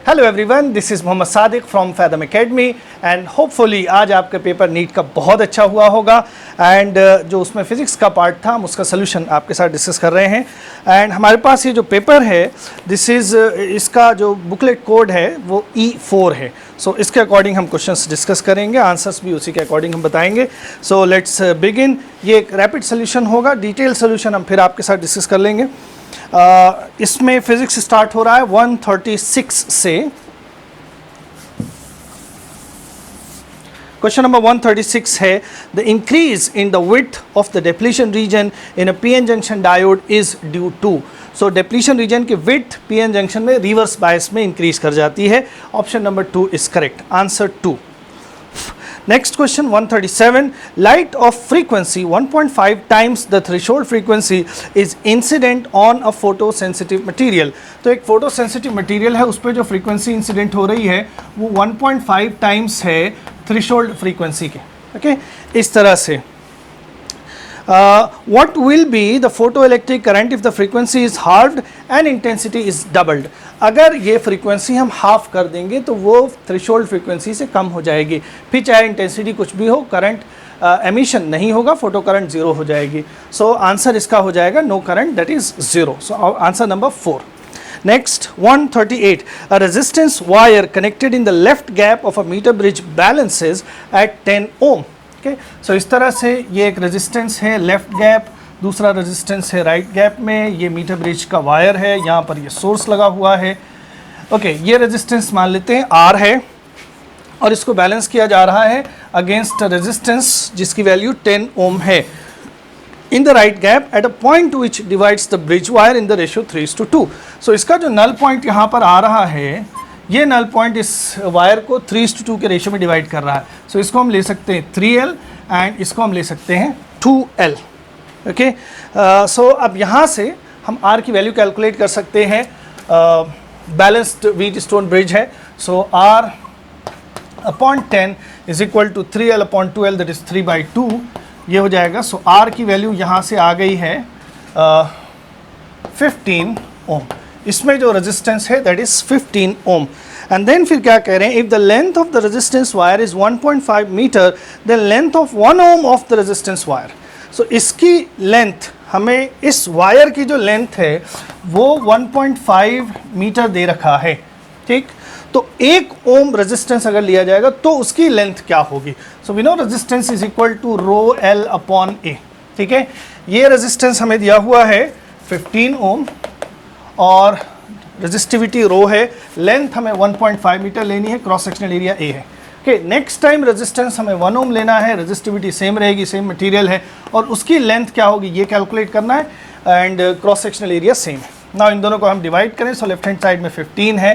Hello everyone, this is Mohammad Sadiq from Fathom Academy and hopefully आज आपका paper NEET का बहुत अच्छा हुआ होगा। एंड जो उसमें फ़िज़िक्स का पार्ट था हम उसका सोल्यूशन आपके साथ डिस्कस कर रहे हैं। एंड हमारे पास ये जो पेपर है दिस इज़ इसका जो बुकलेट कोड है वो E4 है। सो इसके अकॉर्डिंग हम क्वेश्चंस डिस्कस करेंगे, आंसर्स भी उसी के अकॉर्डिंग हम बताएंगे। So let's begin. ये एक रैपिड सोल्यूशन होगा, डिटेल सोल्यूशन हम फिर आपके साथ डिस्कस कर लेंगे। इसमें फिजिक्स स्टार्ट हो रहा है 136 से। क्वेश्चन नंबर 136 है, the increase in the width of the depletion region in a PN junction diode is due to. So depletion region की विड्थ पीएन जंक्शन में रिवर्स बायस में इंक्रीज कर जाती है। Option number 2 is correct, answer 2। Next question 137, light of frequency 1.5 times the threshold frequency is incident on a photosensitive material। तो एक photosensitive material है, उस पर जो frequency incident हो रही है वो 1.5 times है threshold frequency के। ओके, इस तरह से what will be the photoelectric current if the frequency is halved and intensity is doubled। अगर ये फ्रीक्वेंसी हम हाफ कर देंगे तो वो थ्रेशोल्ड फ्रीक्वेंसी से कम हो जाएगी, फिर चाहे इंटेंसिटी कुछ भी हो, करंट एमिशन नहीं होगा, फोटो करंट जीरो हो जाएगी। सो आंसर इसका हो जाएगा no current, that is zero. So answer number 4। Next 138, a resistance wire connected in the left gap of a meter bridge balances at 10 ohm। Okay, सो इस तरह से ये एक रेजिस्टेंस है लेफ्ट गैप, दूसरा रेजिस्टेंस है राइट गैप में, ये मीटर ब्रिज का वायर है, यहाँ पर ये सोर्स लगा हुआ है। ओके, ये रेजिस्टेंस मान लेते हैं R है और इसको बैलेंस किया जा रहा है अगेंस्ट रेजिस्टेंस जिसकी वैल्यू 10 ओम है in the right gap at a point which divides the bridge wire in the ratio 3:2। सो इसका जो नल पॉइंट यहाँ पर आ रहा है, ये नल पॉइंट इस वायर को 3:2 के रेशियो में डिवाइड कर रहा है। सो इसको हम ले सकते हैं 3L एंड इसको हम ले सकते हैं 2L। ओके, सो अब यहाँ से हम R की वैल्यू कैलकुलेट कर सकते हैं। बैलेंस्ड व्हीट स्टोन ब्रिज है, so R upon 10 is equal to 3L upon 2L, that is 3/2 ये हो जाएगा। सो R की वैल्यू यहाँ से आ गई है 15 ओम। इसमें जो रेजिस्टेंस है that is 15 ohm. And then फिर क्या कह रहे हैं, if the length of the resistance wire is 1.5 metre then length of 1 ohm of the resistance wire. So इसकी लेंथ, हमें इस वायर की जो लेंथ है वो 1.5 मीटर दे रखा है। ठीक, तो 1 ओम रेजिस्टेंस अगर लिया जाएगा तो उसकी लेंथ क्या होगी। So we know resistance is equal to rho L upon A. ठीक है, ये रेजिस्टेंस हमें दिया हुआ है 15 ओम और रेजिस्टिविटी रो है, लेंथ हमें 1.5 मीटर लेनी है, क्रॉस सेक्शनल एरिया ए है। ओके, नेक्स्ट टाइम रेजिस्टेंस हमें 1 ओम लेना है, रेजिस्टिविटी सेम रहेगी, सेम मटेरियल है और उसकी लेंथ क्या होगी ये कैलकुलेट करना है and cross sectional area same है। नाउ इन दोनों को हम डिवाइड करें, सो लेफ्ट हैंड साइड में 15 है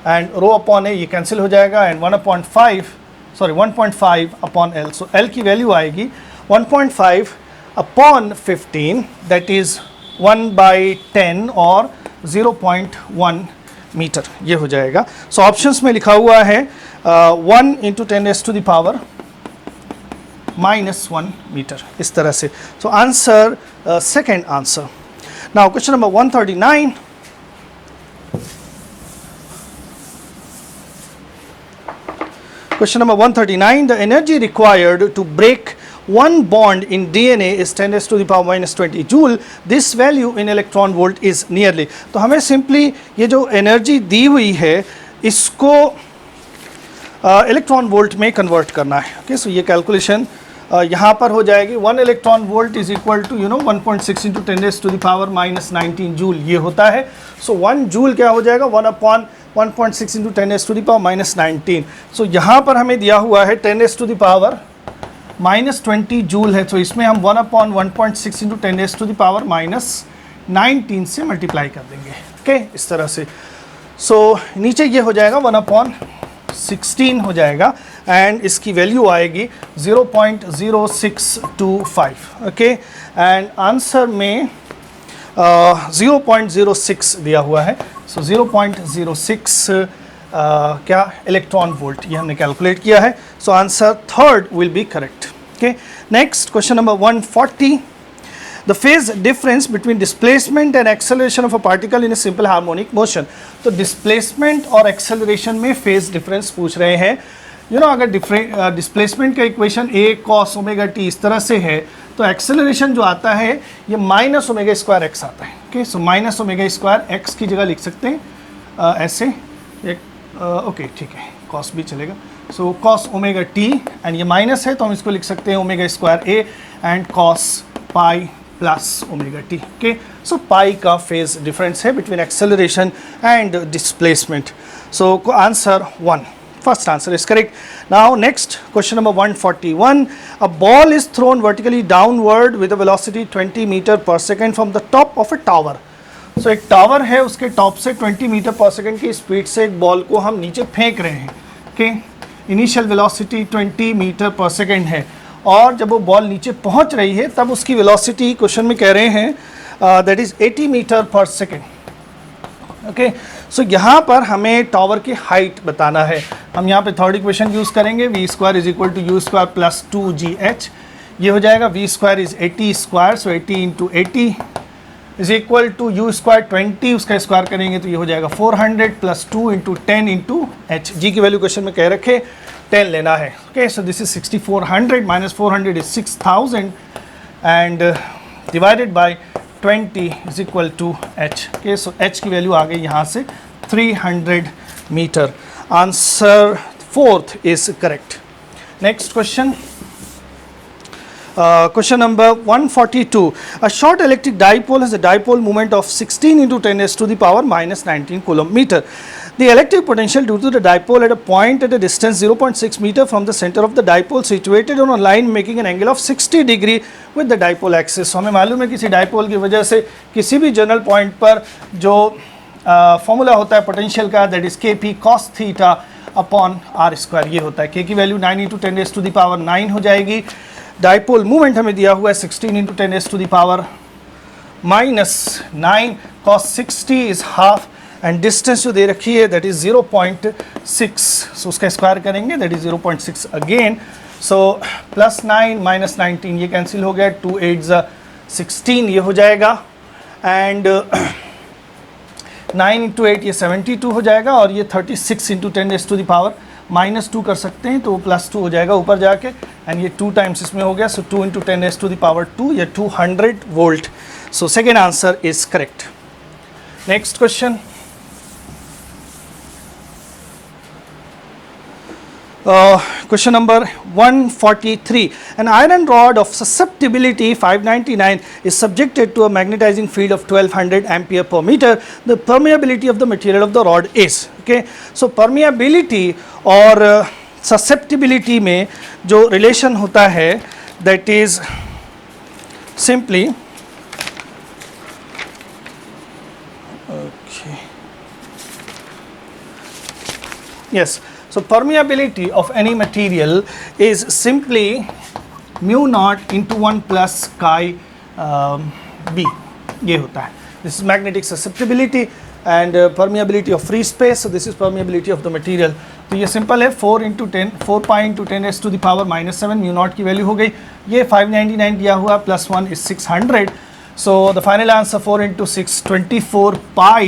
एंड रो अपॉन ए ये कैंसिल हो जाएगा and 1.5 upon L. So L की वैल्यू आएगी 1.5 अपॉन 15 दैट इज 1/10 और 0.1 मीटर ये हो जाएगा। सो ऑप्शंस में लिखा हुआ है 1 × 10⁻⁻1 मीटर, इस तरह से। So answer second answer. Now question number 139, question number 139, the energy required to break one bond in DNA is 10⁻⁻20 joule, this value in electron volt is nearly। तो हमें सिंपली ये जो एनर्जी दी हुई है इसको इलेक्ट्रॉन वोल्ट में convert करना है। ओके, सो ये कैलकुलेशन यहाँ पर हो जाएगी। 1 electron volt is equal to 1.6 × 10⁻⁻19 joule ये होता है। सो 1 जूल क्या हो जाएगा, 1/1.6 × 10⁻⁻19। सो यहाँ पर हमें दिया हुआ है 10⁻⁻20 जूल है, तो इसमें हम 1/1.6 × 10⁻⁻19 से मल्टीप्लाई कर देंगे। ओके, इस तरह से। सो नीचे ये हो जाएगा 1/16 हो जाएगा एंड इसकी वैल्यू आएगी 0.0625। ओके, एंड आंसर में 0.06 दिया हुआ है। सो 0.06 क्या इलेक्ट्रॉन वोल्ट ये हमने कैलकुलेट किया है। So answer third will be correct. Okay, next question number 140, the phase difference between displacement and acceleration of a particle in a simple harmonic motion. तो डिस्प्लेसमेंट और एक्सेलरेशन में फेज डिफरेंस पूछ रहे हैं। अगर डिस्प्लेसमेंट का equation a cos omega t इस तरह से है, तो एक्सेलरेशन जो आता है ये माइनस ओमेगा स्क्वायर एक्स आता है। Okay, so minus omega square x की जगह लिख सकते हैं ऐसे, ओके ठीक है, कॉस भी चलेगा। So cos omega T, and ये माइनस है तो हम इसको लिख सकते हैं omega square A and cos pi plus omega T. Okay, so pi का फेज डिफरेंस है between acceleration and displacement. So answer 1, first answer is correct. Now next, question number 141. A ball is thrown vertically downward with a velocity 20 meter per second from the top of a tower. So एक tower है, उसके top से 20 metre पर second की speed से एक ball को हम नीचे फेंक रहे हैं। ओके, इनिशियल वेलोसिटी 20 मीटर पर सेकेंड है, और जब वो बॉल नीचे पहुंच रही है तब उसकी वेलोसिटी क्वेश्चन में कह रहे हैं दैट इज 80 मीटर पर सेकेंड। ओके, सो यहाँ पर हमें टावर की हाइट बताना है। हम यहाँ पे थर्ड इक्वेशन यूज़ करेंगे, we square is equal to you square plus 2gh। ये हो जाएगा we square is 80 square, so 80 into 80 is equal to you square 20, उसका स्क्वायर करेंगे तो ये हो जाएगा 400 प्लस 2 इंटू 10 इंटू h। जी की वैल्यू क्वेश्चन में कह रखे 10 लेना है। Okay, so this is 6400 minus 400 is 6000 and divided by 20 is equal to h। Okay, so h की वैल्यू आ गई यहाँ से 300 metre. Answer 4th is correct. Next question, question number 142. A short electric dipole has a dipole moment of 16 into 10 raised to the power minus 19 coulomb meter. The electric potential due to the dipole at a point at a distance 0.6 meter from the center of the dipole situated on a line making an angle of 60 degree with the dipole axis. So हमें मालूम है किसी dipole की वजह से किसी भी general point पर जो फॉर्मूला होता है पोटेंशियल का, that is k p cos theta upon r square, ये होता है। के की value 9 into 10 raise to the power 9 हो जाएगी। डाइपोल मूवमेंट हमें दिया हुआ है 16 into 10 raise to the power minus 9, cos 60 is half, and distance जो दे रखी है दैट इज 0.6, सो उसका स्क्वायर करेंगे that is 0.6 again. So plus 9 minus 19 ये कैंसिल हो गया, 2 8 16 ये हो जाएगा, एंड 9 इंटू 8 ये 72 हो जाएगा, और ये 36 into 10 raise to the power minus 2 कर सकते हैं तो प्लस 2 हो जाएगा ऊपर जाके, एंड ये 2 टाइम्स इसमें हो गया, so 2 into 10 raise to the power 2 या 200 volt. So second answer is correct. Next question, question number 143. An iron rod of susceptibility 599 is subjected to a magnetizing field of 1200 ampere per meter. The permeability of the material of the rod is, okay, so permeability और susceptibility में जो relation होता है that is simply, okay, yes, so permeability of any material is simply mu naught into 1 plus chi b, ये होता है। This is magnetic susceptibility and permeability of free space, so this is permeability of the material। तो ये simple है, 4 pi into 10 raised to the power minus 7 mu naught की value हो गई, ये 599 दिया हुआ plus 1 is 600, so the final answer 4 into 6 24 pi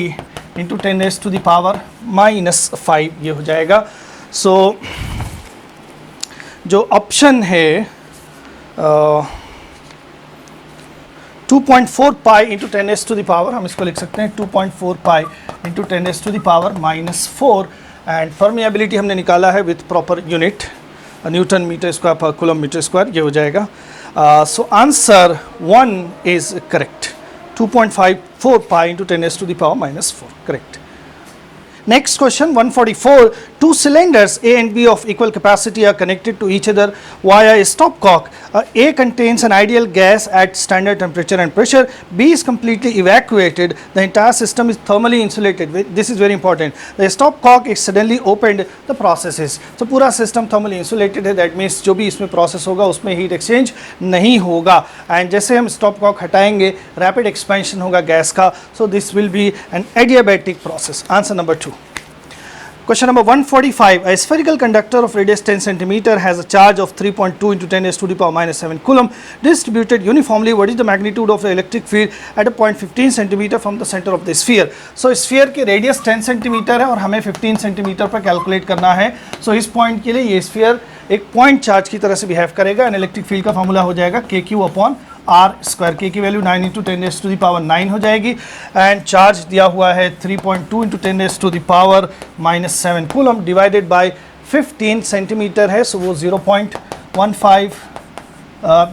into 10 raised to the power minus 5 ये हो जाएगा। सो जो ऑप्शन है 2.4 pi into 10 raise to the power, हम इसको लिख सकते हैं 2.4 pi into 10 raise to the power minus 4, and permeability हमने निकाला है with proper unit newton metre square per coulomb metre square, ये हो जाएगा। So answer 1 is correct, 2.54 pi into 10 raise to the power minus 4, correct. Next question 144. Two cylinders A and B of equal capacity are connected to each other via a stopcock. A contains an ideal gas at standard temperature and pressure. B is completely evacuated. The entire system is thermally insulated. This is very important. The stopcock is suddenly opened. The process is, so पूरा system thermally insulated है. That means जो भी इसमें process होगा उसमें heat exchange नहीं होगा. And जैसे हम stopcock हटाएंगे rapid expansion होगा गैस का. So this will be an adiabatic process. Answer number 2. Question number 145. A spherical conductor of radius 10 centimeter has a charge of 3.2 into 10 raised to the power minus 7 coulomb distributed uniformly. What is the magnitude of the electric field at a point 15 centimeter from the center of the sphere? So sphere की radius 10 centimeter है और हमें 15 centimeter पर calculate करना है. So इस point के लिए ये sphere एक point charge की तरह से behave करेगा and electric field का formula हो जाएगा KQ upon are square. K की value 9 into 10 raise to the power 9 हो जाएगी एंड चार्ज दिया हुआ है 3.2 into 10 raise to the power minus 7 coulomb divided by 15 centimetre है. सो वो 0.15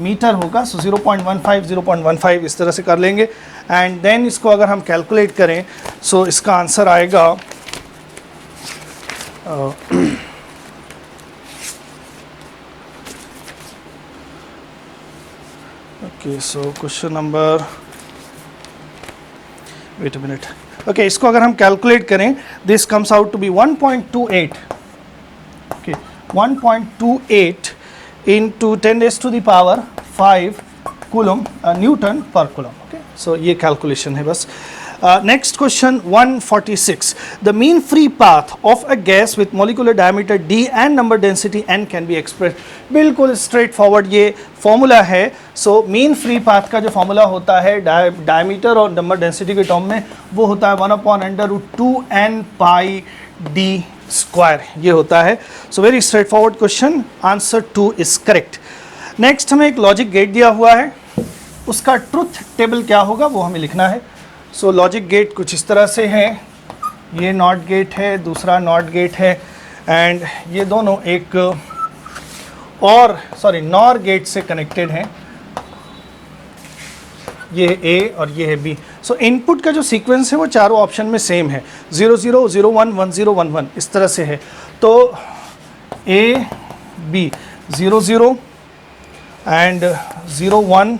मीटर होगा. सो 0.15 इस तरह से कर लेंगे एंड देन इसको अगर हम कैलकुलेट करें सो इसका आंसर आएगा Okay, so question number, wait a minute. Okay, इसको अगर हम कैलकुलेट करें this comes out to be 1.28. Okay, 1.28 into 10 raised to the power 5 coulomb Newton per coulomb. Okay, so ये कैलकुलेशन है बस. Next question 146. The mean free path of a gas with molecular diameter d and number density n can be expressed. बिल्कुल straight forward ये formula है. So mean free path का जो formula होता है डायमीटर और नंबर डेंसिटी के term में वो होता है 1/√2n पाई d स्क्वायर ये होता है. So very straight forward question. Answer 2 is correct. Next हमें एक लॉजिक गेट दिया हुआ है, उसका ट्रुथ टेबल क्या होगा वो हमें लिखना है. सो लॉजिक गेट कुछ इस तरह से है. ये नॉट गेट है, दूसरा नॉट गेट है एंड ये दोनों एक और नॉर गेट से कनेक्टेड हैं. ये है ए और ये है बी. सो इनपुट का जो सीक्वेंस है वो चारों ऑप्शन में सेम है. 0 0 0 1 1 0 1 1 इस तरह से है. तो ए बी 0 0 एंड 0 1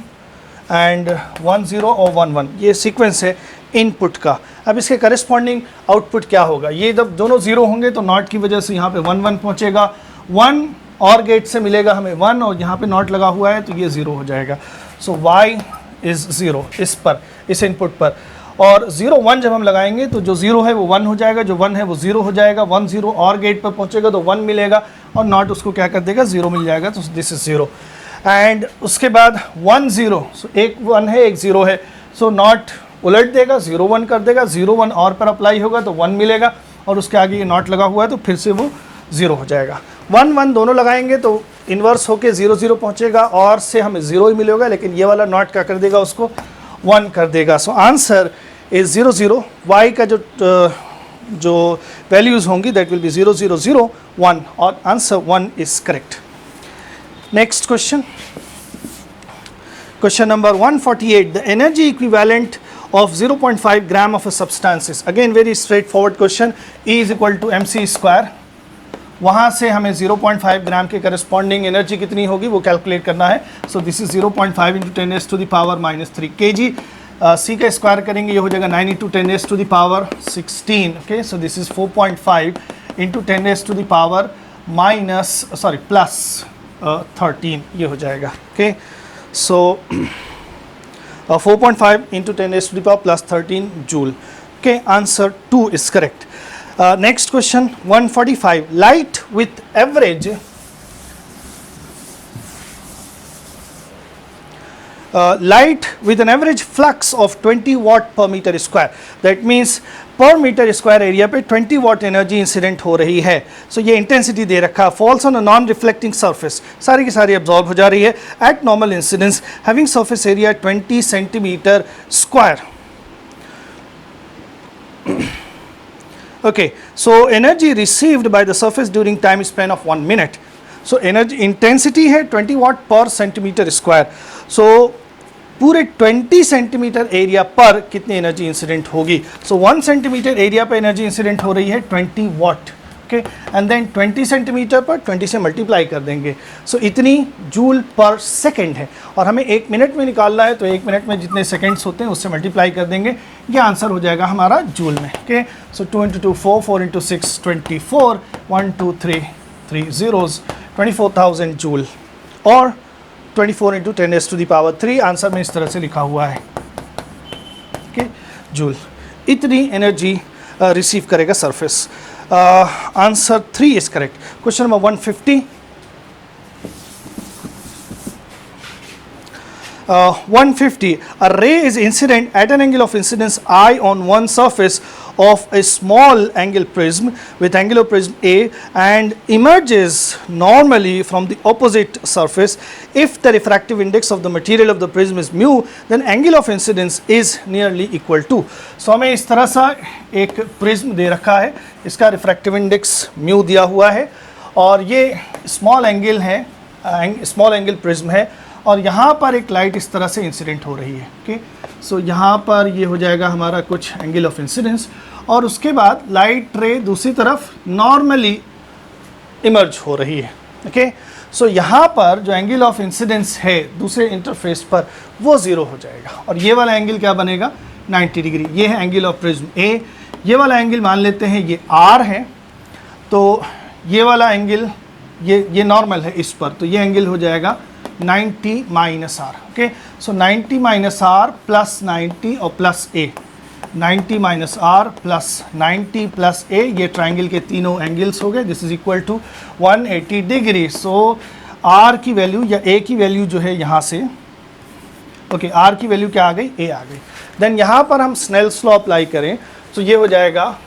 एंड 1 0 और 1 1 ये सीक्वेंस है इनपुट का. अब इसके करस्पॉन्डिंग आउटपुट क्या होगा? ये जब दोनों 0 होंगे तो नॉट की वजह से यहाँ पे 1 1 पहुँचेगा. 1 और गेट से मिलेगा हमें 1 और यहाँ पे नॉट लगा हुआ है तो ये 0 हो जाएगा. सो y इज़ 0 इस पर, इस इनपुट पर. और 0 1 जब हम लगाएंगे तो जो 0 है वो 1 हो जाएगा, जो 1 है वो 0 हो जाएगा. 1 0 और गेट पर पहुँचेगा तो 1 मिलेगा और नॉट उसको क्या कर देगा 0 मिल जाएगा. तो दिस इज़ 0 एंड उसके बाद 1 0. सो एक 1 है एक 0 है. सो नॉट उलट देगा 0 1 कर देगा. 0 1 और पर अप्लाई होगा तो 1 मिलेगा और उसके आगे ये नॉट लगा हुआ है तो फिर से वो 0 हो जाएगा. 1 1 दोनों लगाएंगे तो इन्वर्स होके 0 0 पहुँचेगा और से हमें 0 ही मिलेगा, लेकिन ये वाला नॉट क्या कर देगा उसको 1 कर देगा. So answer is 0 0. y का जो वैल्यूज़ होंगी दैट विल बी 0 0 0 1 और answer 1 is correct. Next question. Question number 148. The energy equivalent of 0.5 gram of a substance is, again very straightforward question. E is equal to mc square. वहाँ से हमें 0.5 ग्राम के corresponding energy कितनी होगी वो calculate करना है. So this is 0.5 into 10 raise to the power minus 3 kg. सी का स्क्वायर करेंगे ये हो जाएगा 9 into 10 raise to the power 16. Okay, so this is 4.5 into 10 raise to the power plus 13 ये हो जाएगा. Okay, so 4.5 into 10 raise to the power plus 13 joule. Okay, answer 2 is correct. Next question 145. Light with average light with an average flux of 20 watt per meter square. That means per meter square area पे 20 watt energy incident हो रही है. So ये intensity दे रखा, falls on a non-reflecting surface, सारी की सारी absorb हो जा रही है at normal incidence having surface area 20 centimeter square. Okay, so energy received by the surface during time span of 1 minute. So energy intensity है 20 watt per centimeter square. So पूरे 20 centimetre area पर कितनी energy incident होगी? सो 1 centimetre area पर energy incident हो रही है 20 वाट. Okay, and then 20 centimetre पर 20 से मल्टीप्लाई कर देंगे. सो इतनी जूल पर सेकेंड है और हमें 1 मिनट में निकालना है तो 1 मिनट में जितने सेकेंड्स होते हैं उससे मल्टीप्लाई कर देंगे. ये आंसर हो जाएगा हमारा जूल में. Okay, so 2 into 2 4, 4 into 6 24, 1 2 3 3 zeros 24,000 joule और 24 into 10 raise to the power 3. आंसर में इस तरह से लिखा हुआ है. ओके, जूल इतनी एनर्जी रिसीव करेगा surface. Answer 3 is correct. Question number 150. 150. A ray is incident at an angle of incidence I on one surface of a small angle prism with angular prism A and emerges normally from the opposite surface. If the refractive index of the material of the prism is mu, then angle of incidence is nearly equal to. So हमें इस तरह सा एक prism दे रखा है, इसका refractive index mu दिया हुआ है और ये स्मॉल एंगल है, स्मॉल एंगल प्रिज्म है और यहाँ पर एक लाइट इस तरह से इंसिडेंट हो रही है. ओके, सो यहाँ पर ये हो जाएगा हमारा कुछ एंगल ऑफ इंसिडेंस और उसके बाद लाइट रे दूसरी तरफ नॉर्मली इमर्ज हो रही है. ओके, सो यहाँ पर जो एंगल ऑफ इंसिडेंस है दूसरे इंटरफेस पर वो ज़ीरो हो जाएगा और ये वाला एंगल क्या बनेगा 90 डिग्री. ये है एंगल ऑफ प्रिज्म ए. ये वाला एंगल मान लेते हैं ये आर है, तो ये वाला एंगल ये नॉर्मल है इस पर, तो ये एंगल हो जाएगा 90 minus R. Okay, so 90 minus R plus 90 और plus A, 90 minus R plus 90 plus A, ये ट्राइंगल के तीनों एंगल्स हो गए. This is equal to 180 degree. So R की वैल्यू या ए की वैल्यू जो है यहाँ से, ओके, आर की वैल्यू क्या आ गई, ए आ गई. देन यहाँ पर हम स्नेल्स लॉ अप्लाई करें तो ये हो जाएगा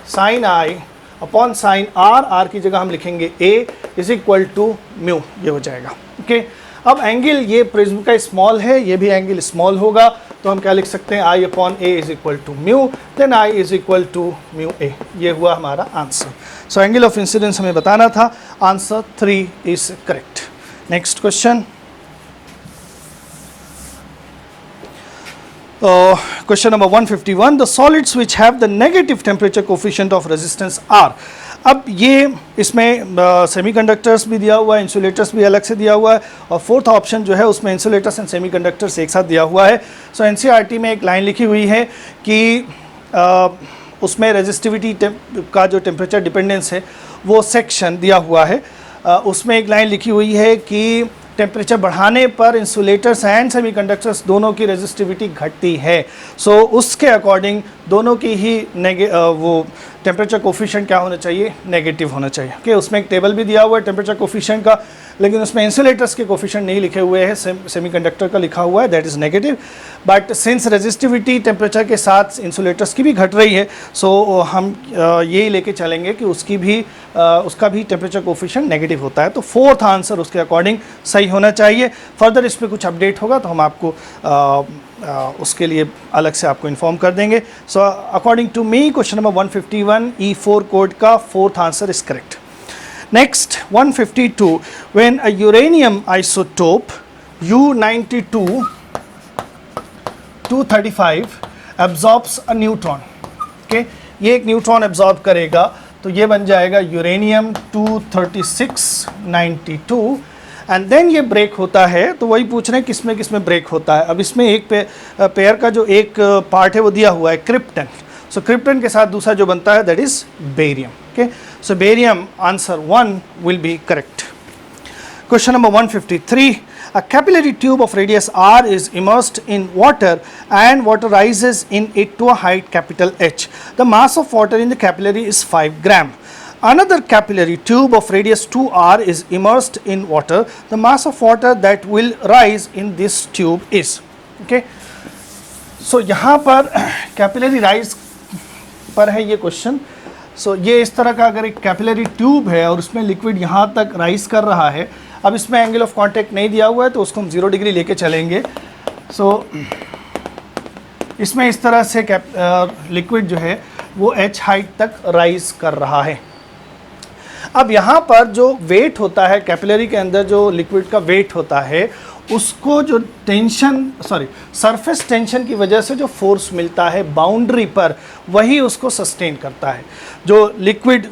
sine i upon sine r. R की जगह हम लिखेंगे a is equal to mu, ये हो जाएगा. ओके, अब एंगल ये प्रिज्म का स्मॉल है, ये भी एंगल स्मॉल होगा, तो हम क्या लिख सकते हैं I upon A is equal to mu, then I is equal to mu A. ये हुआ हमारा answer. So angle of incidence हमें बताना था. Answer 3 is correct. Next question. Question number 151. The solids which have the negative temperature coefficient of resistance are. अब ये इसमें semiconductors भी दिया हुआ है, इंसुलेटर्स भी अलग से दिया हुआ है और फोर्थ ऑप्शन जो है उसमें इंसुलेटर्स एंड सेमीकंडक्टर्स एक साथ दिया हुआ है. सो एनसीईआरटी में एक लाइन लिखी हुई है कि उसमें रेजिस्टिविटी का जो टेम्परेचर डिपेंडेंस है वो सेक्शन दिया हुआ है. उसमें एक लाइन लिखी हुई है कि टेम्परेचर बढ़ाने पर इंसुलेटर्स एंड सेमीकंडक्टर्स दोनों की रेजिस्टिविटी घटती है. सो उसके अकॉर्डिंग दोनों की ही वो टेम्परेचर कोफिशिएंट क्या होना चाहिए, नेगेटिव होना चाहिए. कि उसमें एक टेबल भी दिया हुआ है टेम्परेचर कोफिशिएंट का, लेकिन उसमें इंसुलेटर्स के कोफिशिएंट नहीं लिखे हुए हैं, सेमीकंडक्टर का लिखा हुआ है, that is negative. But since resistivity temperature के साथ इंसुलेटर्स की भी घट रही है, सो हम यही लेके चलेंगे कि उसका भी टेम्परेचर कोफिशिएंट नेगेटिव होता है. तो फोर्थ आंसर उसके अकॉर्डिंग सही होना चाहिए. फर्दर इस पर कुछ अपडेट होगा तो हम आपको उसके लिए अलग से आपको इन्फॉर्म कर देंगे. So according to me question number 151 E4 code का fourth answer is correct. Next, 152. When a uranium isotope U92 235 absorbs a neutron, okay, ये एक न्यूट्रॉन एब्जॉर्ब करेगा तो ये बन जाएगा यूरेनियम 23692 एंड देन ये ब्रेक होता है. तो वही पूछ रहे हैं किस में ब्रेक होता है. अब इसमें एक पेयर का जो एक पार्ट है वो दिया हुआ है क्रिप्टन. सो क्रिप्टन के साथ दूसरा जो बनता है that is barium. Okay, so barium answer 1 will be correct. Question number 153. A capillary tube of radius r is immersed in water and water rises in it to a height capital H. The mass of water in the capillary is 5 gram. Another capillary tube of radius 2r is immersed in water. The mass of water that will rise in this tube is. Okay. So यहाँ पर capillary rise पर है ये question. सो ये इस तरह का अगर एक कैपिलरी ट्यूब है और उसमें लिक्विड यहाँ तक राइज कर रहा है. अब इसमें एंगल ऑफ कांटेक्ट नहीं दिया हुआ है तो उसको हम 0 डिग्री लेके चलेंगे. सो इसमें इस तरह से लिक्विड जो है वो h हाइट तक राइज कर रहा है. अब यहाँ पर जो वेट होता है कैपिलरी के अंदर, जो लिक्विड का वेट होता है उसको जो सरफेस टेंशन की वजह से जो फोर्स मिलता है बाउंड्री पर वही उसको सस्टेन करता है. जो लिक्विड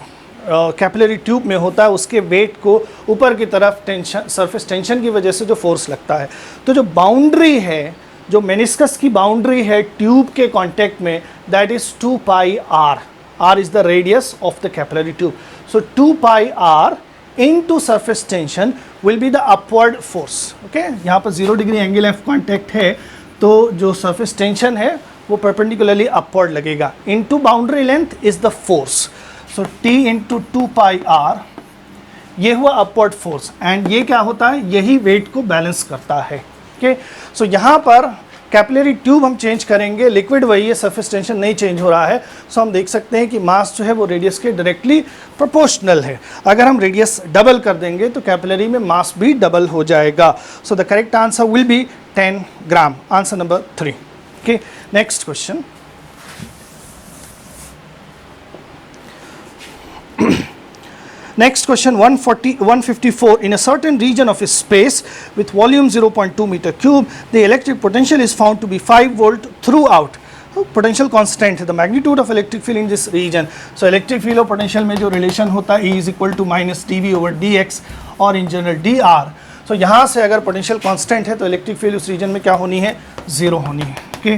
कैपिलरी ट्यूब में होता है उसके वेट को ऊपर की तरफ सरफेस टेंशन की वजह से जो फोर्स लगता है, तो जो बाउंड्री है, जो मेनिस्कस की बाउंड्री है ट्यूब के कांटेक्ट में, that is 2 pi r. R is the radius of the capillary tube. So 2 pi r into surface tension will be the upward force. Okay, यहाँ पर 0 डिग्री एंगल ऑफ कांटेक्ट है तो जो surface tension है वो perpendicularly upward लगेगा. Into boundary length is the force. So T into 2πr, ये हुआ अपवर्ड फोर्स, एंड ये क्या होता है, यही वेट को बैलेंस करता है। ओके, सो यहाँ पर कैपिलरी ट्यूब हम चेंज करेंगे, लिक्विड वही है, सरफेस टेंशन नहीं चेंज हो रहा है। सो हम देख सकते हैं कि मास जो है वो रेडियस के डायरेक्टली प्रोपोर्शनल है। अगर हम रेडियस डबल कर देंगे तो कैपिलरी में मास भी डबल हो जाएगा। So the correct answer will be 10 gram, answer number 3। Okay, next question. Next question, 154. In a certain region of space with volume 0.2 meter cube, the electric potential is found to be 5 volt throughout. Potential constant है, the magnitude of electric field in this region. So electric field और potential में जो relation होता है E is equal to minus dV over dx और in general dr. So यहाँ से अगर potential constant है तो electric field उस region में क्या होनी है, 0 होनी है। Okay,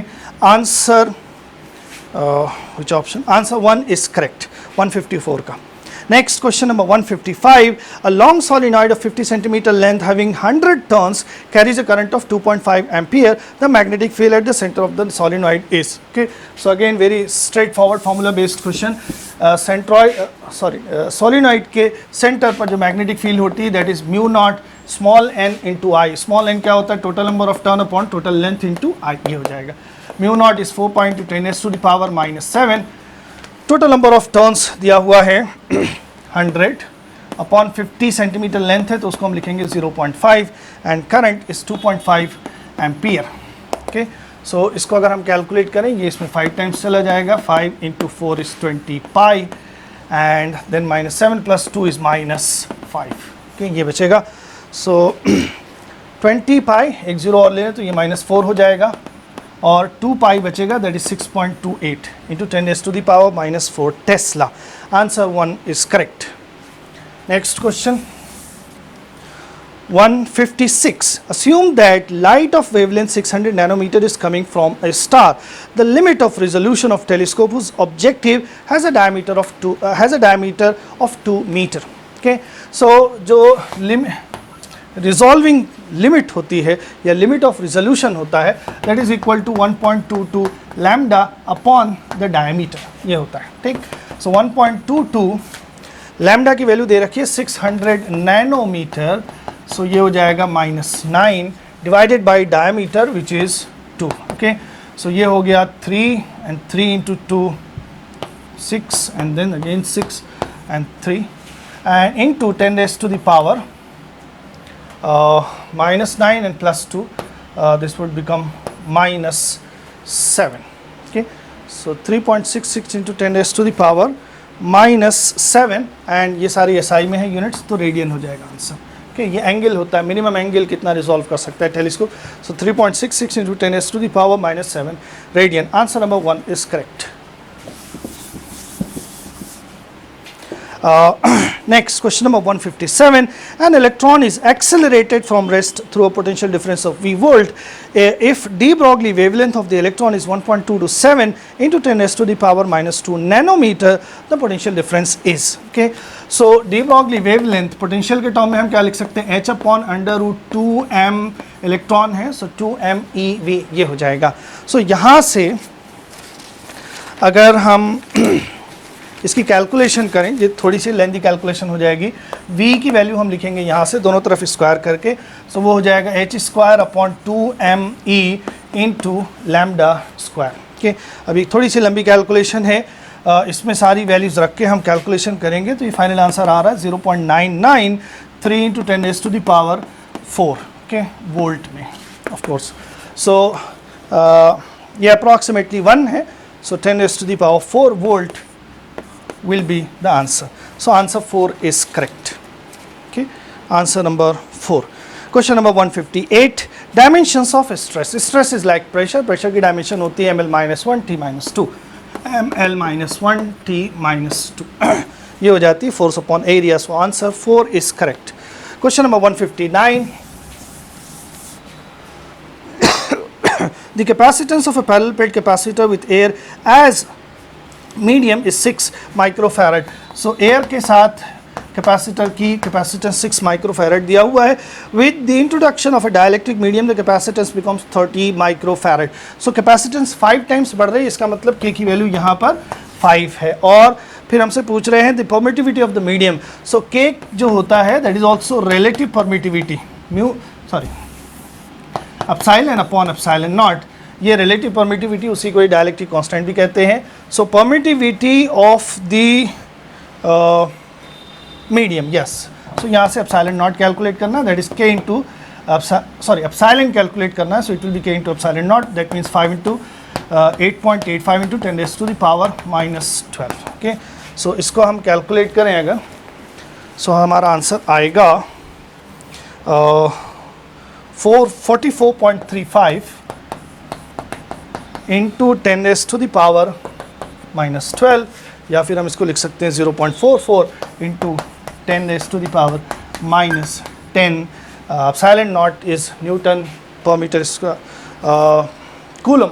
answer which option? Answer 1 is correct, 154 का। Next question number 155. A long solenoid of 50 centimeter length having 100 turns carries a current of 2.5 ampere. The magnetic field at the center of the solenoid is. Okay. So again very straightforward formula based question. Solenoid के center पर जो magnetic field होती है that is mu naught small n into I. Small n क्या होता है, total number of turn upon total length into I, ये हो जाएगा। Mu naught is 4.10 to the power minus 7. Total number of turns दिया हुआ है 100 अपॉन 50 सेंटीमीटर लेंथ है तो उसको हम लिखेंगे 0.5 and current is 2.5 ampere. Okay, so इसको अगर हम कैलकुलेट करें, ये इसमें 5 टाइम्स चला जाएगा, 5 into 4 is 20 pi and then minus 7 plus 2 is minus 5। Okay, ये बचेगा। सो 20 पाई, एक जीरो और ले लें तो ये माइनस 4 हो जाएगा और 2 पाई बचेगा, that is 6.28 into 10 to the power minus 4 Tesla. Answer 1 is correct. Next question 156. Assume that light of wavelength 600 nanometer is coming from a star. The limit of resolution of telescope whose objective has a diameter of 2 meter. Okay, so जो resolving limit होती है या limit of resolution होता है that is equal to 1.22 lambda upon the diameter, ये होता है। ठीक, सो 1.22 लैम्डा की वैल्यू दे रखी है 600 नैनोमीटर, सो ये हो जाएगा -9 divided by diameter which is 2। Okay, so ये हो गया 3 and 3 into 2 6 and then again 6 and 3 and into 10 to the power -9 and plus 2, this would become -7. Okay, so 3.66 into 10 to the power -7 and ये सारी SI में है units, तो radian हो जाएगा आंसर। ओके, ये एंगल होता है, मिनिमम एंगल कितना रिजॉल्व कर सकता है telescope. So 3.66 into 10 to the power -7 radian. Answer number 1 is correct. Next, question number 157. An electron is accelerated from rest through a potential difference of V volt. If de Broglie wavelength of the electron is 1.2 to 7 into 10 to the power -2 nanometer, the potential difference is. Okay, so de Broglie wavelength potential के term में हम क्या लिख सकते हैं, h upon √2m electron है, so 2meV ये हो जाएगा। so यहाँ से अगर हम इसकी कैलकुलेशन करें, ये थोड़ी सी लेंथी कैलकुलेशन हो जाएगी। v की वैल्यू हम लिखेंगे यहाँ से दोनों तरफ स्क्वायर करके, सो वो हो जाएगा h² upon 2me into lambda square. Okay, अभी थोड़ी सी लंबी कैलकुलेशन है, इसमें सारी वैल्यूज़ रख के हम कैलकुलेशन करेंगे तो ये फाइनल आंसर आ रहा है 0.993 into 10 to the power 4। Okay, volt में ऑफ कोर्स। सो ये अप्रॉक्सीमेटली 1 है, सो 10 to the power 4 volt will be the answer. So answer 4 is correct. Okay, answer number 4. Question number 158. Dimensions of stress. Stress is like pressure. Pressure की dimension होती है ml-1 t-2, ml-1 t-2 ये हो जाती है force upon area. So answer 4 is correct. Question number 159. The capacitance of a parallel plate capacitor with air as medium is 6 microfarad. So air के साथ capacitor की कैपेसिटेंस 6 माइक्रोफैरड दिया हुआ है। With the introduction of a dielectric medium the capacitance becomes 30 microfarad. So capacitance 5 times बढ़ रही है, इसका मतलब के की वैल्यू यहाँ पर 5 है। और फिर हमसे पूछ रहे हैं the permittivity of the medium. So K जो होता है that is also relative permittivity, epsilon upon epsilon naught, ये रिलेटिव परमिटिविटी, उसी को डायलेक्ट्रिक कांस्टेंट भी कहते हैं। So permittivity of the medium, yes, so यहाँ से एप्सिलॉन नॉट कैलकुलेट करना, that is K into epsilon calculate करना है, so it will be K into epsilon naught, that means 5 into 8.85 into 10⁻⁻12। Okay, so इसको हम कैलकुलेट करें अगर, सो हमारा आंसर आएगा 444.35 इंटू 10⁻⁻12, या फिर हम इसको लिख सकते हैं 0.44 into 10⁻⁻10। Epsilon naught is newton per metre square coulomb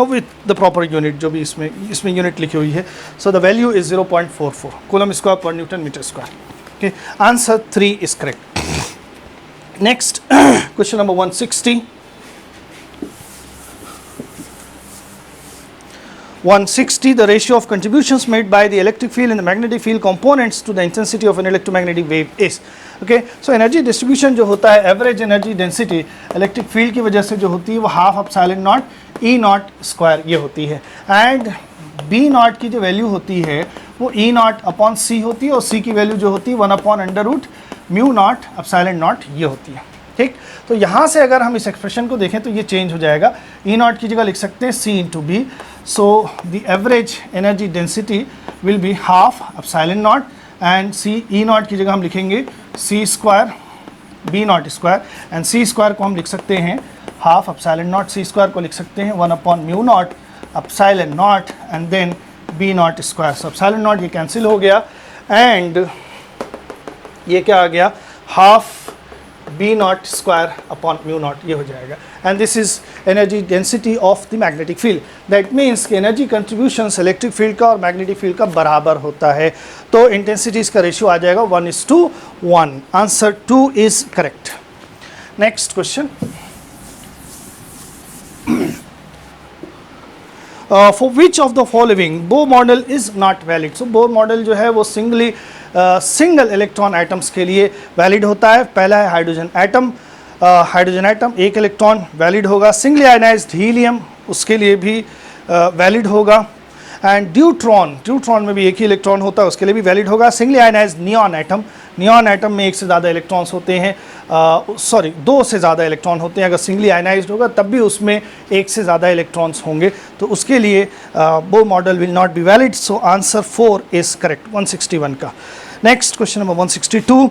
with the proper unit, जो भी इसमें यूनिट लिखी हुई है। So the value is 0.44 coulomb square per newton metre square. Okay, answer 3 is correct. Next question number 160. 160, the ratio of contributions made by the electric field and the magnetic field components to the intensity of an electromagnetic wave is. Okay, so energy distribution जो होता है, average energy density electric field की वजह से जो होती है वो half epsilon not E not square ये होती है, एंड बी नॉट की जो वैल्यू होती है वो ई नॉट अपॉन सी होती है, और सी की वैल्यू जो होती है 1 upon under root mu naught epsilon naught ये होती है। ठीक, तो यहाँ से अगर हम इस एक्सप्रेशन को देखें तो ये चेंज हो जाएगा, ई नॉट की जगह लिख सकते हैं C into B, so the average energy density will be half epsilon naught, and C E naught की जगह हम लिखेंगे C square B naught square, and C square को हम लिख सकते हैं half epsilon naught, C square को लिख सकते हैं 1 upon mu naught epsilon naught and then B naught square. So epsilon naught ये कैंसिल हो गया, एंड ये क्या आ गया, half B naught square upon mu naught ये हो जाएगा, and this is energy density of the magnetic field. That means कि एनर्जी कंट्रीब्यूशंस इलेक्ट्रिक फील्ड का और मैग्नेटिक फील्ड का बराबर होता है, तो इंटेंसिटीज का रेशियो आ जाएगा 1:1। Answer 2 is correct. Next question, for which of the following Bohr model is not valid. So Bohr model जो है वो सिंगल इलेक्ट्रॉन एटम्स के लिए वैलिड होता है। पहला है हाइड्रोजन एटम, एक इलेक्ट्रॉन वैलिड होगा। सिंगली आयनाइज्ड हीलियम उसके लिए भी वैलिड होगा, एंड ड्यूट्रॉन में भी एक ही इलेक्ट्रॉन होता है, उसके लिए भी वैलिड होगा। सिंगली आयनाइज्ड नियॉन एटम में एक से ज़्यादा इलेक्ट्रॉन्स होते हैं, 2 से ज़्यादा इलेक्ट्रॉन होते हैं। अगर सिंगली आयनाइज्ड होगा तब भी उसमें एक से ज़्यादा इलेक्ट्रॉन्स होंगे, तो उसके लिए Bohr model will not be valid. So answer 4 is correct 161 का। Next question number 162,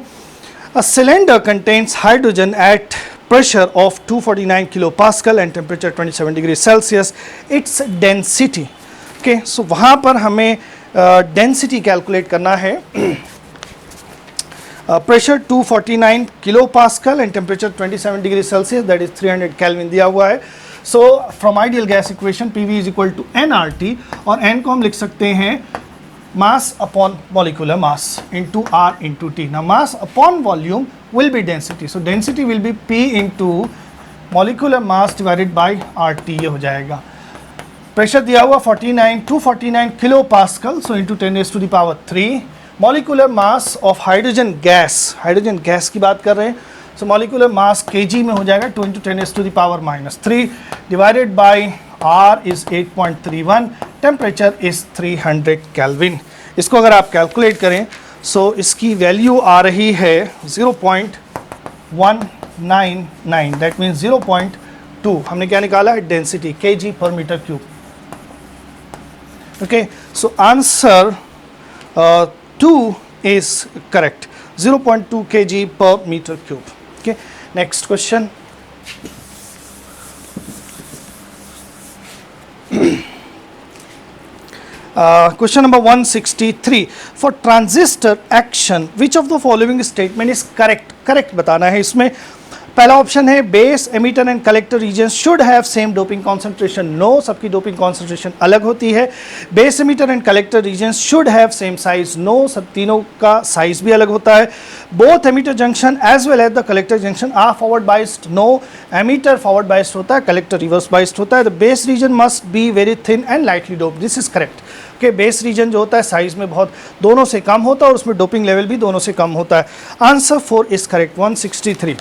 a cylinder contains hydrogen at pressure of 249 kilopascal and temperature 27 degrees Celsius, its density. Okay, so वहाँ पर हमें डेंसिटी कैलकुलेट करना है। Pressure 249 kilopascal and temperature 27 degrees Celsius, that is 300 Kelvin दिया हुआ है। So from ideal gas equation PV is equal to nRT, और n को हम लिख सकते हैं mass upon molecular mass into R into T. Now mass upon volume will be density. So density will be P into molecular mass divided by RT ये हो जाएगा। Pressure दिया हुआ 249 kilo pascal, so into 10⁻³ molecular mass of hydrogen gas की बात कर रहे हैं, so molecular mass kg में हो जाएगा 2 into 10⁻³ divided by R is 8.31, temperature is 300 kelvin. इसको अगर आप कैलकुलेट करें सो इसकी वैल्यू आ रही है 0.199, दैट मीन्स 0.2। हमने क्या निकाला है, density kg per metre cube. Okay, so answer 2 is correct, 0.2 kg per metre cube. Okay, next question, question number 163, for transistor action which of the following statement is correct बताना है। इसमें पहला option है base emitter and collector region should have same doping concentration. No, सबकी doping concentration अलग होती है। Base emitter and collector region should have same size. No, सब तीनों का साइज भी अलग होता है। Both emitter junction as well as the collector junction are forward biased. No, emitter forward biased होता है, कलेक्टर रिवर्स बाइस्ड होता है। The base region must be very thin and lightly doped. This is correct. के base reason जो होता है size में बहुत दोनों से कम होता है और उसमें डोपिंग लेवल भी दोनों से कम होता है। Answer 4 is correct. 163।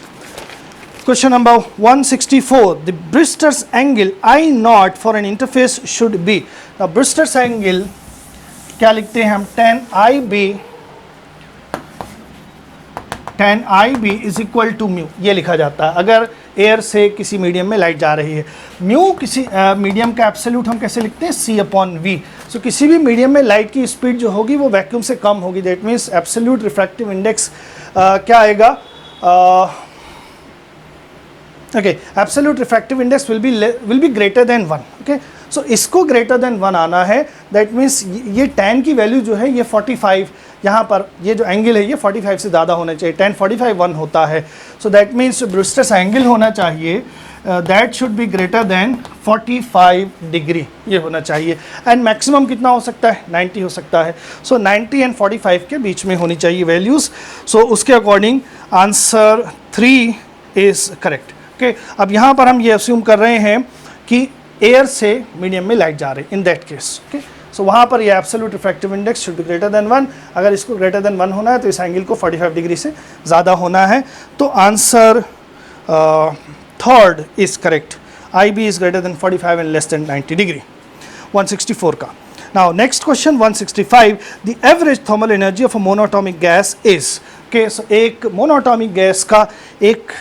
Question number 164. The Brewster's angle I naught for an interface should be. Now Brewster's angle क्या लिखते हैं हम? tan IB is equal to mu, ये लिखा जाता है अगर एयर से किसी मीडियम में लाइट जा रही है। म्यू किसी मीडियम का एब्सोल्यूट हम कैसे लिखते हैं? C/V। सो किसी भी मीडियम में लाइट की स्पीड जो होगी वो वैक्यूम से कम होगी। That means absolute refractive index क्या आएगा? Okay, absolute refractive index will be greater than 1। Okay, so इसको ग्रेटर देन 1 आना है। दैट मीन्स ये tan की वैल्यू जो है ये 45, यहाँ पर ये जो एंगल है ये 45 से ज़्यादा होना चाहिए। tan 45 1 होता है। So that means Brewster's angle होना चाहिए that should be greater than 45 degree, ये होना चाहिए। एंड मैक्सिमम कितना हो सकता है? 90 हो सकता है। सो 90 एंड 45 के बीच में होनी चाहिए वैल्यूज़। सो उसके according answer 3 is correct. Okay, अब यहाँ पर हम ये अस्यूम कर रहे हैं कि एयर से मीडियम में लाइट जा रही है इन दैट केस। ओके, सो वहाँ पर ये absolute refractive index should be greater than 1। अगर इसको ग्रेटर देन 1 होना है तो इस एंगल को 45 डिग्री से ज़्यादा होना है। तो answer 3rd is correct. IB is greater than 45 and less than 90 degree. 164 का। Now next question 165। The average thermal energy of a monatomic gas is. Okay, so एक मोनोटॉमिक गैस का एक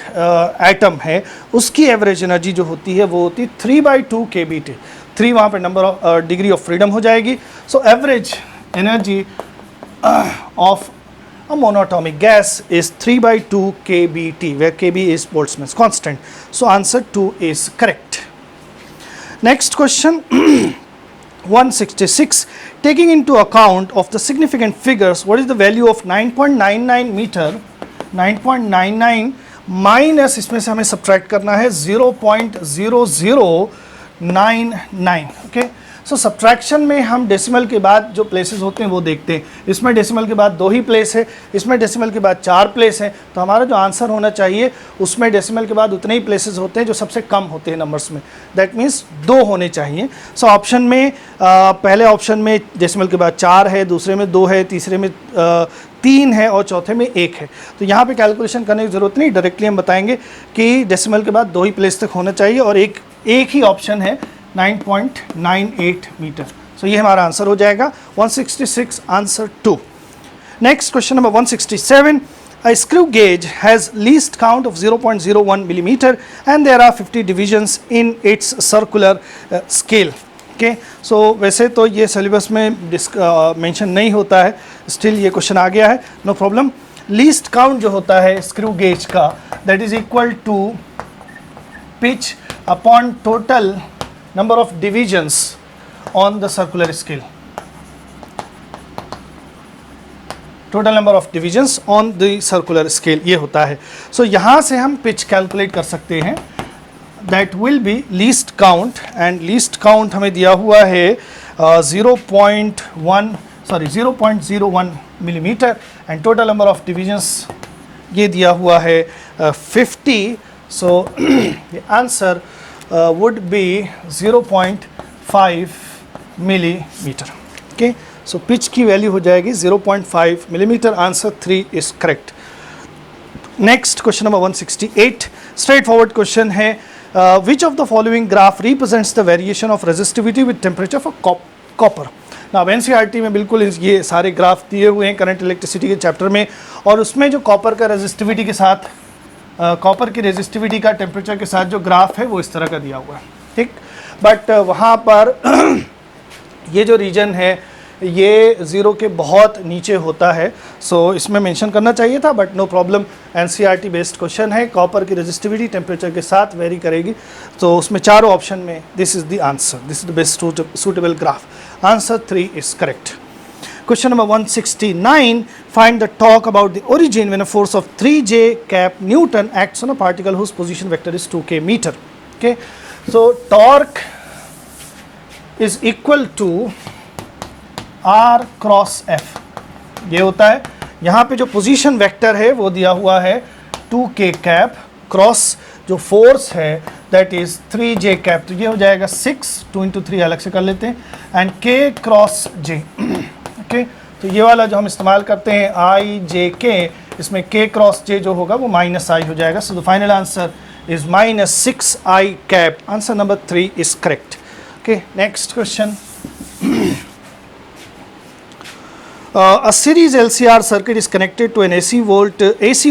एटम है, उसकी एवरेज एनर्जी जो होती है वो होती है 3/2 kBT। 3 वहाँ पर number of degree of freedom हो जाएगी। So average energy of a monatomic gas is 3/2 kBT, where kB is Boltzmann's constant. So answer 2 is correct. Next question 166. Taking into account of the significant figures, what is the value of 9.99 meter? 9.99 minus इसमें से हमें subtract करना है 0.0099। Okay, सो subtraction में हम decimal के बाद जो प्लेसेस होते हैं वो देखते हैं। इसमें डेसिमल के बाद 2 ही प्लेस है, इसमें डेसिमल के बाद 4 प्लेस हैं। तो हमारा जो आंसर होना चाहिए उसमें डेसिमल के बाद उतने ही प्लेसेस होते हैं जो सबसे कम होते हैं नंबर्स में। दैट मीन्स 2 होने चाहिए। सो ऑप्शन में पहले ऑप्शन में डेसिमल के बाद 4 है, दूसरे में 2 है, तीसरे में 3 है और चौथे में 1 है। तो यहाँ पे कैलकुलेशन करने की ज़रूरत नहीं, डायरेक्टली हम बताएंगे कि डेसिमल के बाद 2 ही प्लेस तक होना चाहिए और एक ही ऑप्शन है 9.98 मीटर। सो ये हमारा आंसर हो जाएगा 166 answer 2। Next question number 167। A screw gauge has least count of 0.01 millimeter and there are 50 divisions in its circular scale. Okay, so वैसे तो ये सिलेबस में मेंशन नहीं होता है, स्टिल ये क्वेश्चन आ गया है, नो प्रॉब्लम। लीस्ट काउंट जो होता है स्क्रू गेज का that is equal to pitch upon total number of divisions on the circular scale. Total number of divisions on the circular scale ये होता है। So यहाँ से हम pitch calculate कर सकते हैं। That will be least count and least count हमें दिया हुआ है 0.01 millimeter and total number of divisions ये दिया हुआ है 50. So the answer would be 0.5 millimeter. Okay, so pitch की वैल्यू हो जाएगी 0.5 millimeter. Answer 3 is correct. Next question number 168. Straightforward question है which of the following graph represents the variation of resistivity with temperature for copper? Now NCERT में बिल्कुल ये सारे graph दिए हुए हैं करंट इलेक्ट्रिसिटी के चैप्टर में और उसमें जो कॉपर का रेजिस्टिविटी के साथ कॉपर की रेजिस्टिविटी का टेम्परेचर के साथ जो ग्राफ है वो इस तरह का दिया हुआ है, ठीक। बट वहाँ पर ये जो रीजन है ये 0 के बहुत नीचे होता है। सो इसमें मेंशन करना चाहिए था but no problem, NCERT based question है। कॉपर की रेजिस्टिविटी टेम्परेचर के साथ वेरी करेगी। तो उसमें चारों ऑप्शन में this is the answer, this is the best suitable graph. Answer 3 is correct. Question number 169, find the torque about the origin when a force of 3J cap Newton acts on a particle whose position vector is 2k meter. Okay, so torque is equal to R cross F. ये होता है, यहाँ पे जो position vector है वो दिया हुआ है 2k कैप क्रॉस जो फोर्स है दैट इज 3j कैप, तो ये हो जाएगा 6, 2 into 3 अलग से कर लेते हैं, and k cross j. Okay, तो ये वाला जो हम इस्तेमाल करते हैं i j k, इसमें k क्रॉस j जो होगा वो माइनस i हो जाएगा. So the final answer is -6i cap. Answer number 3 is correct. Okay, next question. A series LCR circuit is connected to an AC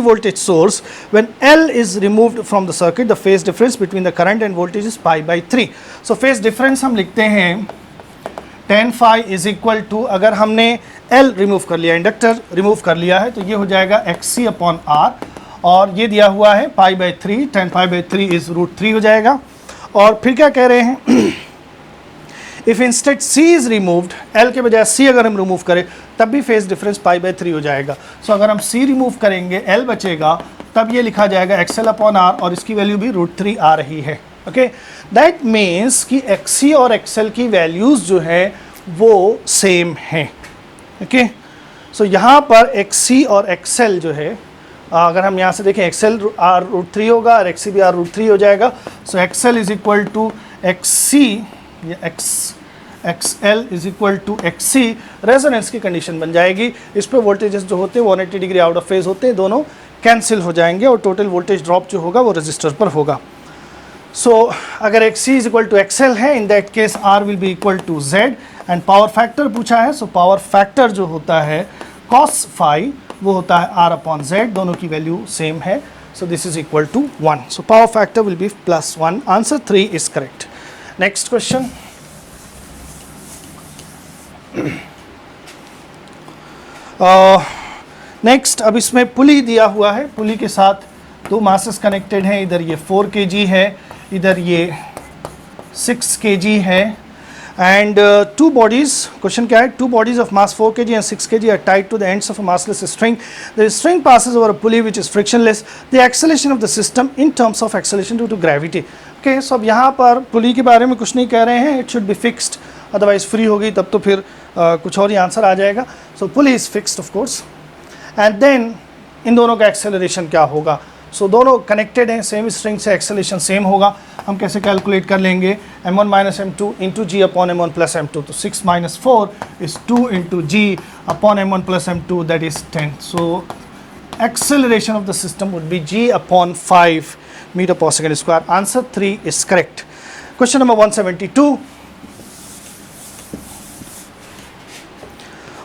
voltage source. When L is removed from the circuit, the phase difference between the current and voltage is pi by 3. So phase difference हम लिखते हैं tan phi is equal to, अगर हमने L remove कर लिया, inductor remove कर लिया है, तो ये हो जाएगा XC अपॉन R, और ये दिया हुआ है pi by 3, tan pi by 3 is √3 हो जाएगा. और फिर क्या कह रहे हैं, if instead C is removed, L के बजाय C अगर हम रिमूव करें तब भी फेज डिफरेंस पाई बाई 3 हो जाएगा. सो अगर हम C रिमूव करेंगे L बचेगा, तब ये लिखा जाएगा XL अपॉन R, और इसकी वैल्यू भी √3 आ रही है. ओके, दैट मीन्स कि XC और XL की वैल्यूज़ जो है वो सेम हैं. ओके, सो यहाँ पर XC और XL जो है, अगर हम यहाँ से देखें XL R √3 होगा और XC भी R √3 हो जाएगा. So XL is equal to XC, XL is equal to XC, resonance की कंडीशन बन जाएगी. इस पर वोल्टेजेस जो होते हैं 180 डिग्री आउट ऑफ फेज होते हैं, दोनों कैंसिल हो जाएंगे और टोटल वोल्टेज ड्रॉप जो होगा वो रजिस्टर पर होगा. सो अगर XC is equal to XL है, in that case R will be equal to Z, and power factor पूछा है. सो पावर फैक्टर जो होता है cos phi वो होता है R अपॉन Z, दोनों की वैल्यू सेम है. So this is equal to 1. So power factor will be +1. Answer 3 is correct. Next question. Next, अब इसमें पुली दिया हुआ है, पुली के साथ दो मासेस कनेक्टेड हैं, इधर ये 4 kg है, इधर ये 6 kg है, एंड टू बॉडीज, क्वेश्चन क्या है, two bodies of mass 4 kg and 6 kg are tied to the ends of a massless string. The string passes over a pulley which is frictionless. The acceleration of the system in terms of acceleration due to gravity. Okay, so अब यहाँ पर पुली के बारे में कुछ नहीं कह रहे हैं, it should be fixed, otherwise free हो गई तब तो फिर कुछ और ही आंसर आ जाएगा. So pulley is fixed of course, and then इन दोनों का एक्सेलरेशन क्या होगा. सो दोनों कनेक्टेड हैं, सेम स्ट्रिंग से एक्सेलरेशन सेम होगा. हम कैसे कैलकुलेट कर लेंगे, m1 minus m2 into g upon m1 plus m2. तो 6 minus 4 is 2 into g upon m1 plus m2, that is 10. So acceleration of the system would be g upon 5 meter per second square. Answer 3 is correct. Question number 172.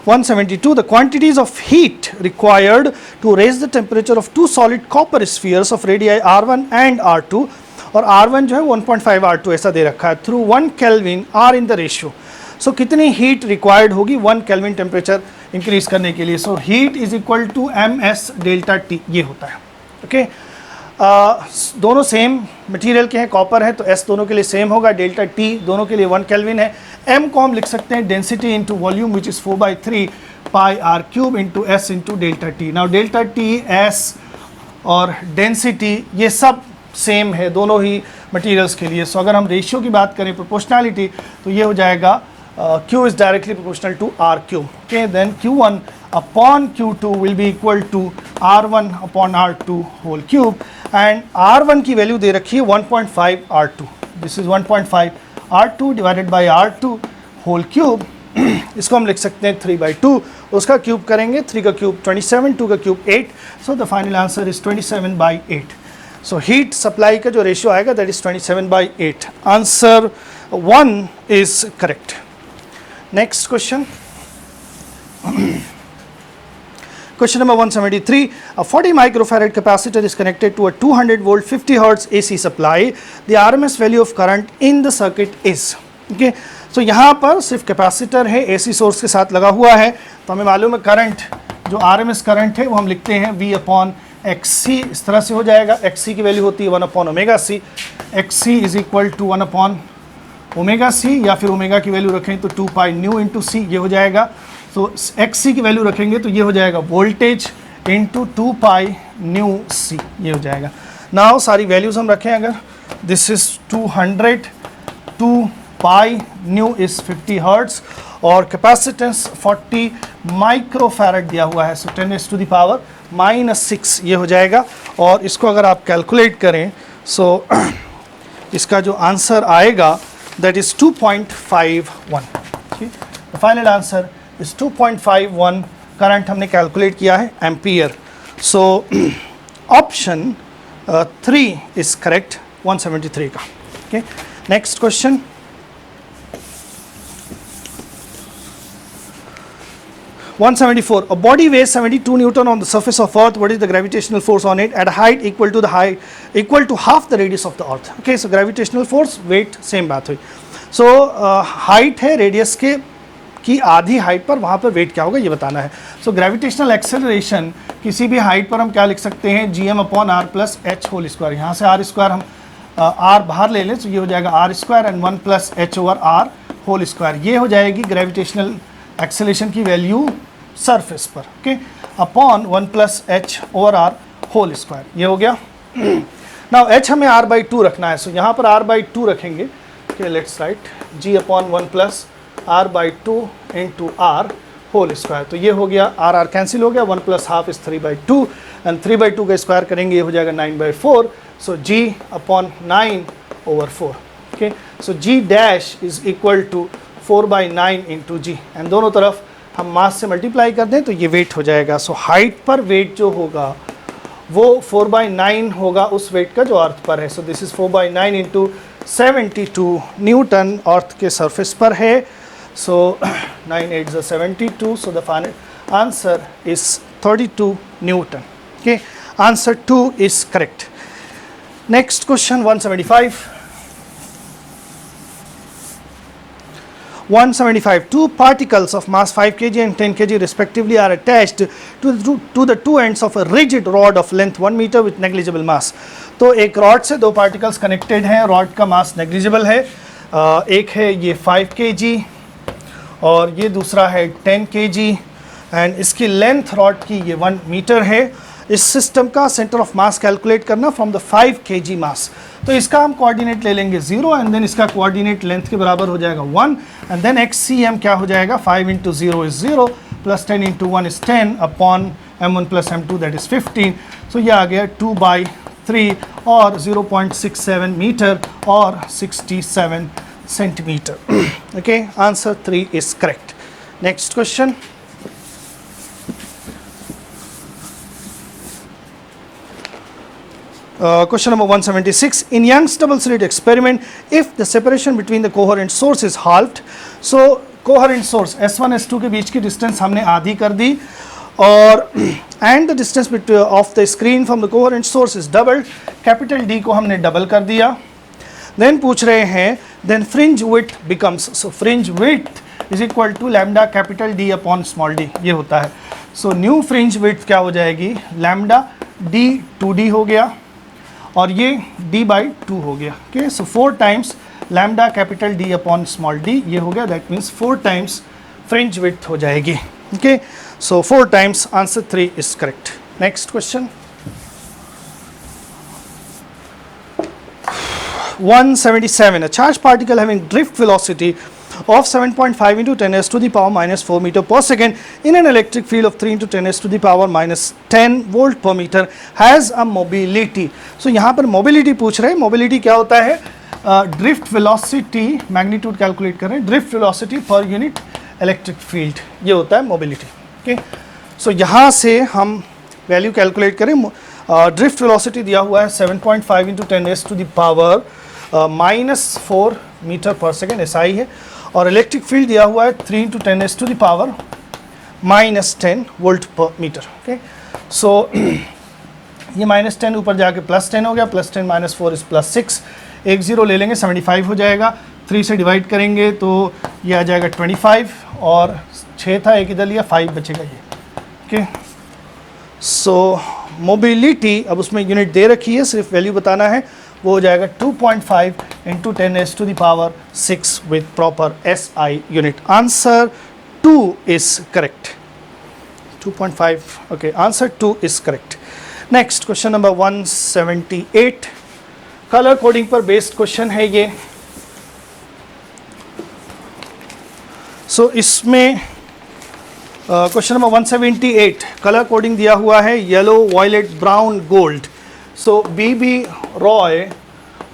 172, the quantities of heat required to raise the temperature of two solid copper spheres of radii R1 and R2, और R1 जो है 1.5 R2 ऐसा दे रखा है, through 1 Kelvin are in the ratio. सो कितनी heat required होगी 1 kelvin temperature increase करने के लिए. So heat is equal to MS delta T, ये होता है. ओके, दोनों सेम मटेरियल के हैं, कॉपर है तो S दोनों के लिए सेम होगा, डेल्टा T दोनों के लिए 1 केल्विन है. M को हम लिख सकते हैं density into volume which is 4/3 pi R cube into S into delta T. Now delta T, S और डेंसिटी ये सब सेम है दोनों ही मटेरियल्स के लिए. सो अगर हम रेशियो की बात करें, प्रोपोर्शनैलिटी, तो ये हो जाएगा Q is directly proportional to R cube. Okay, then Q1 upon Q2 will be equal to R1 upon R2 whole cube, and R1 की वैल्यू दे रखी है 1.5 R2. This is 1.5 R2 divided by R2 whole cube. इसको हम लिख सकते हैं 3/2. उसका cube करेंगे, 3 का क्यूब 27, 2 का cube 8. So the final answer is 27/8. So heat supply का जो रेशियो आएगा that is 27/8. Answer 1 is correct. Next question. Question number 173. A 40 microfarad capacitor is connected to a 200 volt 50 hertz AC supply. The RMS value of current in the circuit is. Okay. So यहाँ पर सिर्फ capacitor है, AC source के साथ लगा हुआ है, तो हमें मालूम है करंट जो RMS करंट है वो हम लिखते हैं V अपॉन XC. इस तरह से हो जाएगा. XC की वैल्यू होती है 1 upon omega C. XC is equal to 1 upon omega C, या फिर ओमेगा की वैल्यू रखें तो 2 पाई न्यू इंटू C, ये हो जाएगा. सो एक्स सी की वैल्यू रखेंगे तो ये हो जाएगा voltage into 2 pi nu C, ये हो जाएगा। नाउ सारी वैल्यूज़ हम रखें, अगर this is 200, 2 pi nu is 50 hertz और कैपेसिटेंस 40 माइक्रोफैरड दिया हुआ है, सो 10⁻⁻⁶ ये हो जाएगा। और इसको अगर आप कैलकुलेट करें सो इसका जो आंसर आएगा दैट इज़ 2.51। ठीक, the final answer is 2.51 current हमने कैलकुलेट किया है ampere. So option 3 is correct 173 का। Okay, next question. (174) A body weighs 72 Newton on the surface of Earth. What is the gravitational force on it at a height equal to half the radius of the Earth? Okay, so gravitational force, weight, same बात हुई। So height है radius के की आधी height पर, वहाँ पर wait क्या होगा ये बताना है। सो ग्रेविटेशनल एक्सेलरेशन किसी भी हाइट पर हम क्या लिख सकते हैं, gm/r + h²। यहाँ से r² हम r बाहर ले लें तो ये हो जाएगा r² एंड 1 + h/r²। ये हो जाएगी ग्रेविटेशनल एक्सेलरेशन की वैल्यू सरफेस पर, ओके, अपॉन 1 + h/r²। ये हो गया। नाउ h हमें r/2 रखना है, सो यहाँ पर r/2 रखेंगे। Okay, let's write g/1 + r/2 into r²। तो ये हो गया, r कैंसिल हो गया, 1 + हाफ इज 3/2 एंड 3/2 का स्क्वायर करेंगे ये हो जाएगा 9/4। So g/9/4। Okay, so g dash is equal to 4/9 into g, and दोनों तरफ हम मास से मल्टीप्लाई कर दें तो ये वेट हो जाएगा। सो हाइट पर वेट जो होगा वो 4/9 होगा उस वेट का जो अर्थ पर है। So this is 4/9 into 72 newton earth के सरफेस पर है। सो 9 8 is 72, so the final answer is 32 Newton. Okay, answer 2 is correct. Next question, 175. 175. Two particles of mass 5 kg and 10 kg respectively are attached to the two ends of a rigid rod of length 1 meter with negligible mass. तो एक rod से दो particles connected हैं, rod का मास negligible है। एक है ये 5 kg और ये दूसरा है 10 kg एंड इसकी लेंथ रॉड की ये 1 मीटर है। इस सिस्टम का सेंटर ऑफ मास कैलकुलेट करना फ्रॉम द 5 kg मास। तो इसका हम कोऑर्डिनेट ले लेंगे 0 एंड देन इसका कोऑर्डिनेट लेंथ के बराबर हो जाएगा 1 एंड देन XCM क्या हो जाएगा, 5 × 0 is 0 + 10 × 1 is 10 upon m1 + m2 that is 15। सो ये आ गया 2/3 और 0.67 मीटर और 67 centimeter. Okay, answer 3 is correct. Next question. Question number 176. In Young's double slit experiment, if the separation between the coherent source is halved, so coherent source S1 S2 के बीच की distance हमने आधी कर दी और and the distance of the screen from the coherent source is doubled, capital D को हमने double कर दिया। Then पूछ रहे हैं then fringe width becomes, so fringe width is equal to lambda capital D upon small d, ये होता है। so new fringe width क्या हो जाएगी, lambda d 2d हो गया और ये d/2 हो गया। okay, so 4 times lambda capital D upon small d, ये हो गया, that means 4 times fringe width हो जाएगी। okay, so 4 times, answer 3 is correct. Next question. 177. A charged particle having drift velocity of 7.5 × 10⁻⁻⁴ meter per second in an electric field of 3 × 10⁻⁻10 volt per meter has a mobility. So यहाँ पर mobility पूछ रहे हैं। mobility क्या होता है, drift velocity, magnitude calculate कर रहे हैं, drift velocity per unit electric field, ये होता है mobility. okay, so यहाँ से हम वैल्यू कैलकुलेट करें। ड्रिफ्ट वेलोसिटी दिया हुआ है 7.5 × 10⁻⁻4 मीटर पर सेकेंड, SI है, और इलेक्ट्रिक फील्ड दिया हुआ है 3 × 10⁻⁻10 वोल्ट पर मीटर। ओके, सो ये -10 ऊपर जाके +10 हो गया, +10 - 4 इज +6, एक ज़ीरो ले लेंगे 75 हो जाएगा, 3 से डिवाइड करेंगे तो ये आ जाएगा 25 और 6 था एक इधर लिया, 5 बचेगा ये। ओके, सो मोबिलिटी, अब उसमें यूनिट दे रखी है, सिर्फ वैल्यू बताना है, वो हो जाएगा 2.5 × 10⁻⁶ with proper SI unit. Answer 2 is correct. 2.5. Okay, answer 2 is correct. Next, question number 178. Colour coding पर बेस्ड क्वेश्चन है ये. सो इसमें क्वेश्चन नंबर 178 कलर कोडिंग दिया हुआ है yellow, violet, brown, gold. So BB ROY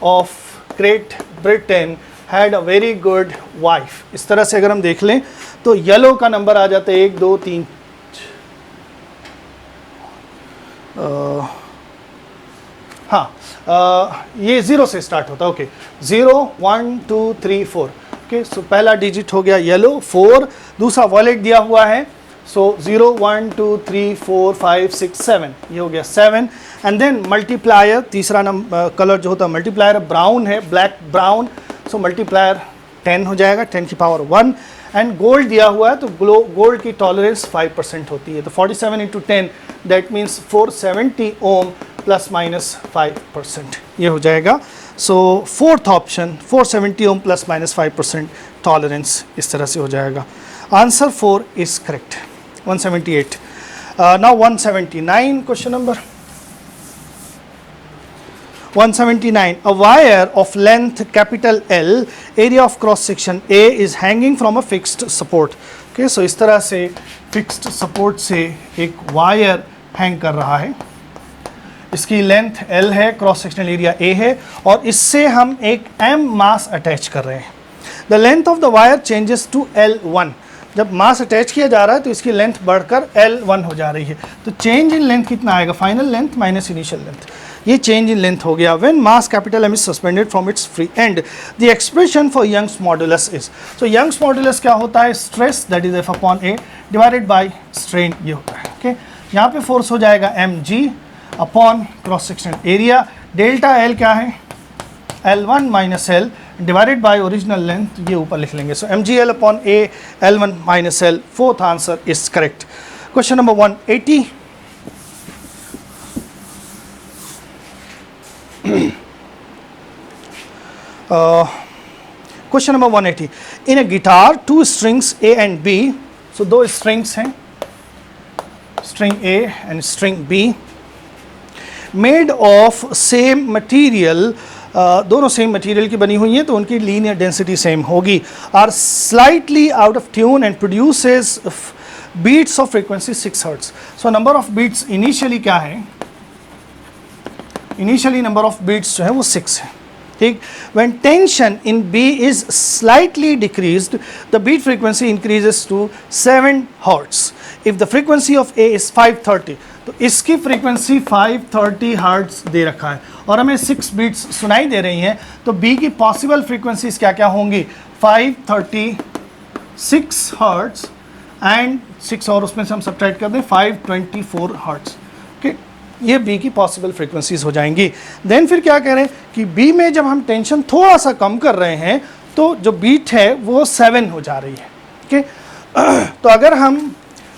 of Great Britain had a very good wife. इस तरह से अगर हम देख लें तो येलो का नंबर आ जाता है 1 2 3. हाँ, ये 0 से स्टार्ट होता है. ओके, 0 1 2 3 4. ओके, सो पहला डिजिट हो गया येलो 4. दूसरा वॉलेट दिया हुआ है. सो 0 1 2 3 4 5 6 7, ये हो गया 7. एंड देन मल्टीप्लायर, तीसरा कलर जो होता है मल्टीप्लायर ब्राउन है, ब्लैक ब्राउन. सो मल्टीप्लायर 10 हो जाएगा, 10 की पावर 1. एंड गोल्ड दिया हुआ है तो गोल्ड की टॉलरेंस 5% होती है. तो 47 इंटू 10 that means 470 ohm plus minus 5%, ये हो जाएगा. So fourth option 470 ohm plus minus 5% tolerance, इस तरह से हो जाएगा. Answer 4 is correct. 178. Now 179 question number 179. A wire of length capital L, area of cross section A is hanging from a fixed support. Okay, so इस तरह से fixed support से एक वायर हैंग कर रहा है. इसकी लेंथ L है, क्रॉस सेक्शनल एरिया A है और इससे हम एक M मास अटैच कर रहे हैं. The length of the wire changes to L1. जब मास अटैच किया जा रहा है तो इसकी लेंथ बढ़कर L1 हो जा रही है. तो चेंज इन लेंथ कितना आएगा? Final length minus initial length. ये चेंज इन लेंथ हो गया. When mass capital M is suspended from its free end, the expression for Young's modulus is. So Young's modulus क्या होता है? Stress that is F upon A divided by strain, ये होता है. Okay, यहाँ पे फोर्स हो जाएगा mg upon cross section area. Delta L क्या है? L1 minus L divided by original length, ये ऊपर लिख लेंगे. So mgl upon A L1 minus L. Fourth answer is correct. Question number 180. Question number 180. In a guitar 2 strings A and B. So 2 strings हैं, string A and string B, made of same material. दोनों same material की बनी हुई हैं तो उनकी linear density same होगी. Are slightly out of tune and produces beats of frequency 6 hertz. So number of beats initially क्या है? इनिशियली नंबर ऑफ बीट्स जो है वो 6 है. ठीक. When tension in B is slightly decreased, the beat frequency increases to 7 hertz. If the frequency of A is 530, तो इसकी frequency 530 hertz दे रखा है और हमें 6 बीट्स सुनाई दे रही हैं. तो B की पॉसिबल फ्रीक्वेंसीज क्या क्या होंगी? 536 हर्ट्ज एंड 6 और उसमें से हम सब्ट्रैक्ट कर दें 524 हर्ट्ज. ओके, ये B की पॉसिबल फ्रीक्वेंसीज हो जाएंगी. देन फिर क्या कह रहे हैं कि B में जब हम टेंशन थोड़ा सा कम कर रहे हैं तो जो बीट है वो 7 हो जा रही है. ओके, तो अगर हम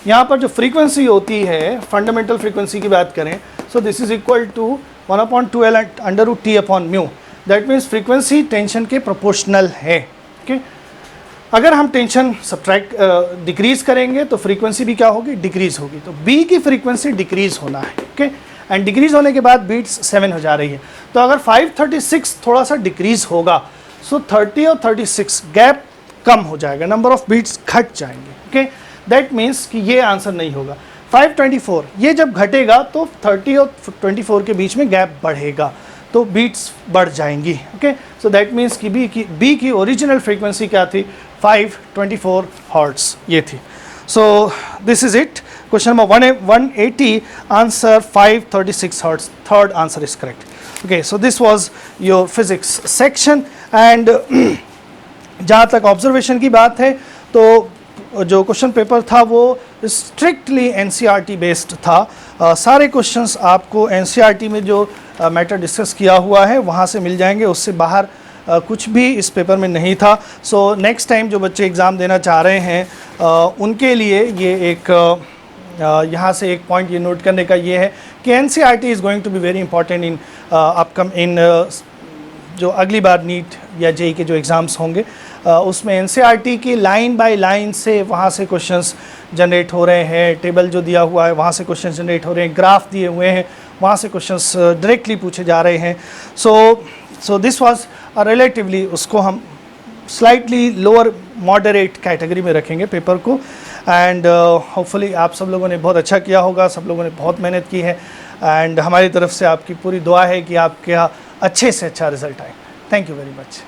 यहाँ पर जो फ्रीक्वेंसी होती है, फंडामेंटल फ्रीक्वेंसी की बात करें, so this is equal to 1/2L under root T upon mu. That means frequency tension के प्रोपोर्शनल है. ओके, अगर हम टेंशन सब्ट्रैक्ट डिक्रीज करेंगे तो फ्रीक्वेंसी भी क्या होगी? डिक्रीज होगी. तो B की फ्रीक्वेंसी डिक्रीज होना है. ओके, एंड डिक्रीज होने के बाद बीट्स 7 हो जा रही है. तो अगर 536 थोड़ा सा डिक्रीज होगा, सो 30 और 36 गैप कम हो जाएगा, नंबर ऑफ बीट्स घट जाएंगे. ओके, दैट मीन्स कि ये आंसर नहीं होगा. 524 ये जब घटेगा तो 30 और 24 के बीच में गैप बढ़ेगा तो बीट्स बढ़ जाएंगी. ओके, सो दैट मीन्स कि B की ओरिजिनल फ्रीक्वेंसी क्या थी? 524 हर्ट्ज, ये थी. सो this is it. Question number 180, answer 536 hertz. Third answer is correct. Okay, so this was your physics section. And जहाँ तक ऑब्जर्वेशन की बात है तो जो क्वेश्चन पेपर था वो स्ट्रिक्टली NCERT बेस्ड था. सारे क्वेश्चंस आपको NCERT में जो मैटर डिस्कस किया हुआ है वहाँ से मिल जाएंगे, उससे बाहर कुछ भी इस पेपर में नहीं था. सो नेक्स्ट टाइम जो बच्चे एग्ज़ाम देना चाह रहे हैं उनके लिए ये एक यहाँ से एक पॉइंट ये नोट करने का ये है कि NCERT is going to be very important in जो अगली बार नीट या जेई के जो एग्ज़ाम्स होंगे उसमें एनसीईआरटी की लाइन बाय लाइन से वहाँ से क्वेश्चंस जनरेट हो रहे हैं, टेबल जो दिया हुआ है वहाँ से क्वेश्चंस जनरेट हो रहे हैं, ग्राफ दिए हुए हैं वहाँ से क्वेश्चंस डायरेक्टली पूछे जा रहे हैं। सो दिस वाज रिलेटिवली, उसको हम स्लाइटली लोअर मॉडरेट कैटेगरी में रखेंगे पेपर को। एंड होपफुली आप सब लोगों ने बहुत अच्छा किया होगा, सब लोगों ने बहुत मेहनत की है एंड हमारी तरफ से आपकी पूरी दुआ है कि आपके यहाँ अच्छे से अच्छा रिजल्ट आए। Thank you very much.